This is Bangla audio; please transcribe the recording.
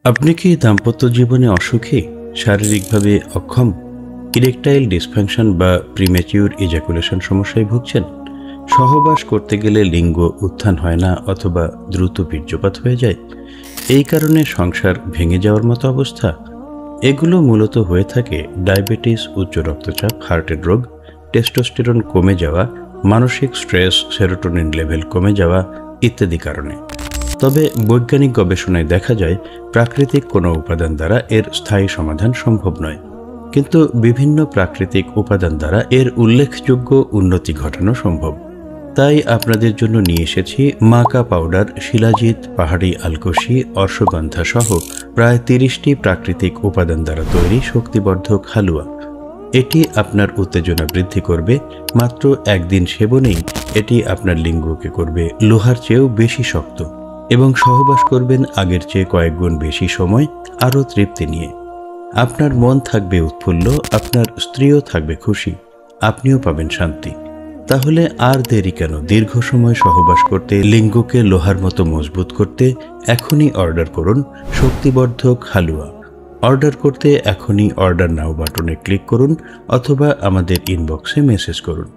আপনি কি দাম্পত্য জীবনে অসুখী, শারীরিকভাবে অক্ষম, ইরেকটাইল ডিসফাংশন বা প্রিম্যাচিউর ইজাকুলেশন সমস্যায় ভুগছেন? সহবাস করতে গেলে লিঙ্গ উত্থান হয় না অথবা দ্রুত বীর্যপাত হয়ে যায়? এই কারণে সংসার ভেঙে যাওয়ার মতো অবস্থা? এগুলো মূলত হয়ে থাকে ডায়াবেটিস, উচ্চ রক্তচাপ, হার্টের রোগ, টেস্টোস্টেরন কমে যাওয়া, মানসিক স্ট্রেস, সেরোটোনিন লেভেল কমে যাওয়া ইত্যাদি কারণে। তবে বৈজ্ঞানিক গবেষণায় দেখা যায় প্রাকৃতিক কোনো উপাদান দ্বারা এর স্থায়ী সমাধান সম্ভব নয়, কিন্তু বিভিন্ন প্রাকৃতিক উপাদান দ্বারা এর উল্লেখযোগ্য উন্নতি ঘটানো সম্ভব। তাই আপনাদের জন্য নিয়ে এসেছি মাকা পাউডার, শিলাজিৎ, পাহাড়ি আলকোষি, অশ্বগন্ধা সহ প্রায় 30টি প্রাকৃতিক উপাদান দ্বারা তৈরি শক্তিবর্ধক হালুয়া। এটি আপনার উত্তেজনা বৃদ্ধি করবে। মাত্র একদিন সেবনেই এটি আপনার লিঙ্গকে করবে লোহার চেয়েও বেশি শক্ত এবং সহবাস করবেন আগের চেয়ে কয়েক গুণ বেশি সময়, আরও তৃপ্তি নিয়ে। আপনার মন থাকবে উৎফুল্ল, আপনার স্ত্রীও থাকবে খুশি, আপনিও পাবেন শান্তি। তাহলে আর দেরি কেন? দীর্ঘ সময় সহবাস করতে, লিঙ্গকে লোহার মতো মজবুত করতে এখনই অর্ডার করুন শক্তিবর্ধক হালুয়া। অর্ডার করতে এখনই অর্ডার নাও বাটনে ক্লিক করুন অথবা আমাদের ইনবক্সে মেসেজ করুন।